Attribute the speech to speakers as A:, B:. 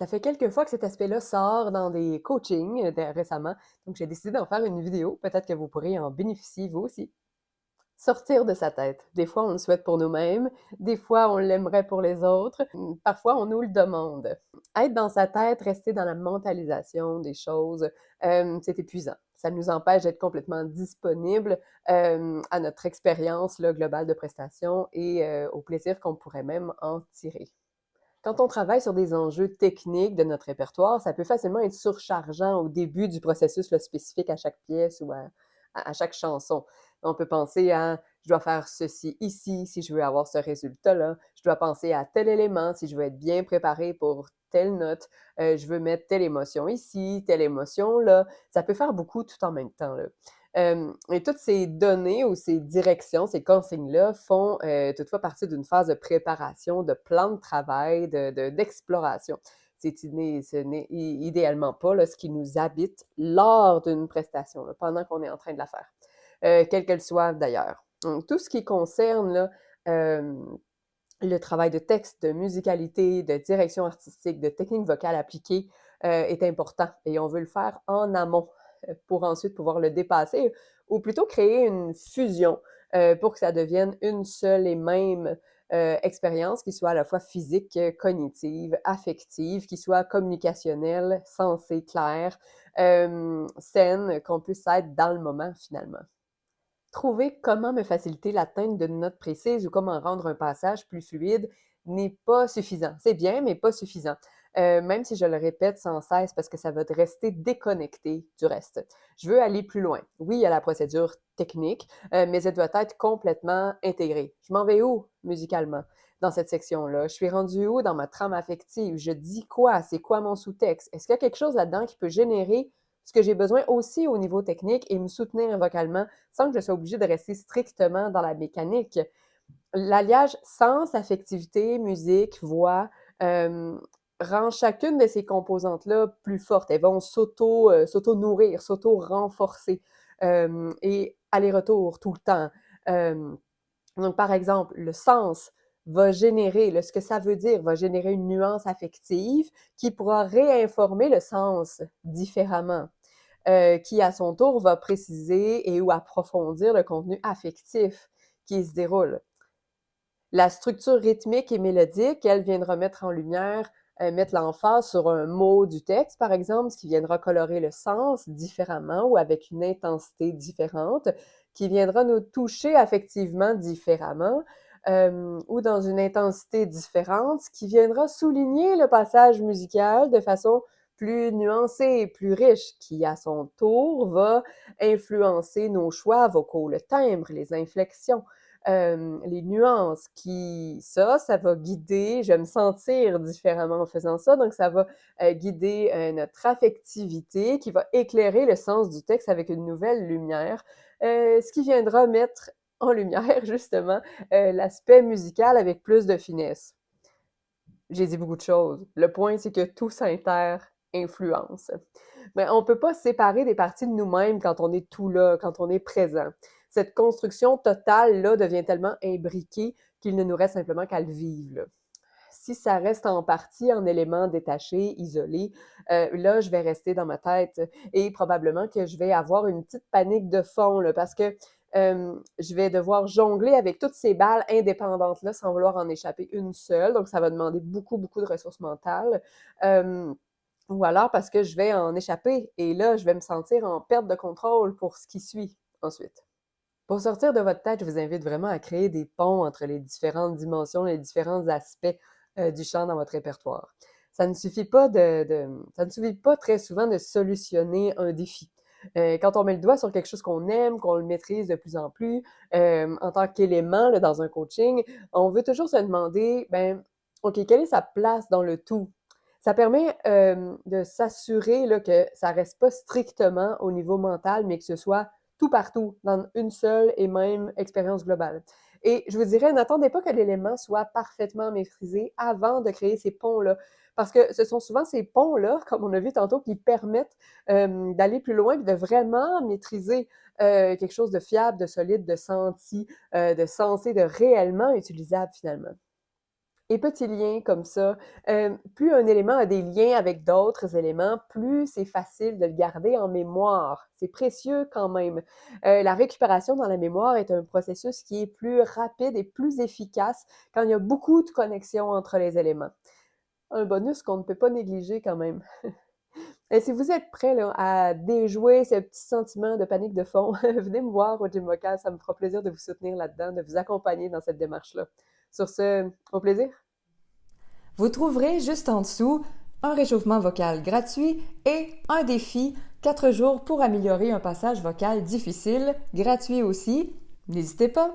A: Ça fait quelques fois que cet aspect-là sort dans des coachings récemment, donc j'ai décidé d'en faire une vidéo. Peut-être que vous pourrez en bénéficier vous aussi. Sortir de sa tête. Des fois, on le souhaite pour nous-mêmes, des fois, on l'aimerait pour les autres, parfois, on nous le demande. Être dans sa tête, rester dans la mentalisation des choses, c'est épuisant. Ça nous empêche d'être complètement disponible à notre expérience là, globale de prestation et au plaisir qu'on pourrait même en tirer. Quand on travaille sur des enjeux techniques de notre répertoire, ça peut facilement être surchargeant au début du processus là, spécifique à chaque pièce ou à chaque chanson. On peut penser à je dois faire ceci ici si je veux avoir ce résultat-là. Je dois penser à tel élément si je veux être bien préparé pour telle note. Je veux mettre telle émotion ici, telle émotion là. Ça peut faire beaucoup tout en même temps, là. Et toutes ces données ou ces directions, ces consignes-là font toutefois partie d'une phase de préparation, de plan de travail, d'exploration. Ce n'est idéalement pas là, ce qui nous habite lors d'une prestation, là, pendant qu'on est en train de la faire, quelle qu'elle soit d'ailleurs. Donc, tout ce qui concerne là, euh, le travail de texte, de musicalité, de direction artistique, de technique vocale appliquée est important et on veut le faire en amont pour ensuite pouvoir le dépasser ou plutôt créer une fusion pour que ça devienne une seule et même expérience qui soit à la fois physique, cognitive, affective, qui soit communicationnelle, sensée, claire, saine, qu'on puisse être dans le moment finalement. Trouver comment me faciliter l'atteinte d'une note précise ou comment rendre un passage plus fluide n'est pas suffisant. C'est bien, mais pas suffisant. Même si je le répète sans cesse parce que ça va te rester déconnecté du reste. Je veux aller plus loin. Oui, il y a la procédure technique, mais elle doit être complètement intégrée. Je m'en vais où musicalement dans cette section-là? Je suis rendue où dans ma trame affective? Je dis quoi? C'est quoi mon sous-texte? Est-ce qu'il y a quelque chose là-dedans qui peut générer ce que j'ai besoin aussi au niveau technique et me soutenir vocalement sans que je sois obligée de rester strictement dans la mécanique? L'alliage sens, affectivité, musique, voix rend chacune de ces composantes-là plus fortes. Elles vont s'auto-nourrir, s'auto-renforcer et aller-retour tout le temps. Euh, donc, par exemple, le sens va générer, ce que ça veut dire, va générer une nuance affective qui pourra réinformer le sens différemment, qui à son tour va préciser et ou approfondir le contenu affectif qui se déroule. La structure rythmique et mélodique, elle viendra mettre en lumière, mettre l'emphase sur un mot du texte, par exemple, ce qui viendra colorer le sens différemment ou avec une intensité différente, qui viendra nous toucher affectivement différemment ou dans une intensité différente, ce qui viendra souligner le passage musical de façon plus nuancée, plus riche, qui à son tour va influencer nos choix vocaux, le timbre, les inflexions, les nuances ça va guider, je vais me sentir différemment en faisant ça, donc ça va guider notre affectivité qui va éclairer le sens du texte avec une nouvelle lumière, ce qui viendra mettre en lumière justement l'aspect musical avec plus de finesse. J'ai dit beaucoup de choses. Le point, c'est que tout s'inter-influence. Mais on ne peut pas se séparer des parties de nous-mêmes quand on est tout là, quand on est présent. Cette construction totale-là devient tellement imbriquée qu'il ne nous reste simplement qu'à le vivre, là. Si ça reste en partie en éléments détachés, isolés, là, je vais rester dans ma tête et probablement que je vais avoir une petite panique de fond, là, parce que je vais devoir jongler avec toutes ces balles indépendantes-là sans vouloir en échapper une seule. Donc, ça va demander beaucoup, beaucoup de ressources mentales. Euh, ou alors parce que je vais en échapper et là, je vais me sentir en perte de contrôle pour ce qui suit ensuite. Pour sortir de votre tête, je vous invite vraiment à créer des ponts entre les différentes dimensions, les différents aspects du chant dans votre répertoire. Ça ne suffit pas ça ne suffit pas très souvent de solutionner un défi. Quand on met le doigt sur quelque chose qu'on aime, qu'on le maîtrise de plus en plus, en tant qu'élément là, dans un coaching, on veut toujours se demander, ben, OK, quelle est sa place dans le tout? Ça permet de s'assurer là, que ça reste pas strictement au niveau mental, mais que ce soit tout partout, dans une seule et même expérience globale. Et je vous dirais, n'attendez pas que l'élément soit parfaitement maîtrisé avant de créer ces ponts-là, parce que ce sont souvent ces ponts-là, comme on a vu tantôt, qui permettent d'aller plus loin et de vraiment maîtriser quelque chose de fiable, de solide, de senti, de sensé, de réellement utilisable finalement. Et petits liens comme ça, plus un élément a des liens avec d'autres éléments, plus c'est facile de le garder en mémoire. C'est précieux quand même. La récupération dans la mémoire est un processus qui est plus rapide et plus efficace quand il y a beaucoup de connexions entre les éléments. Un bonus qu'on ne peut pas négliger quand même. Et si vous êtes prêt là, à déjouer ce petit sentiment de panique de fond, venez me voir au Gym Vocal, ça me fera plaisir de vous soutenir là-dedans, de vous accompagner dans cette démarche-là. Sur ce, au plaisir.
B: Vous trouverez juste en dessous un réchauffement vocal gratuit et un défi 4 jours pour améliorer un passage vocal difficile, gratuit aussi. N'hésitez pas!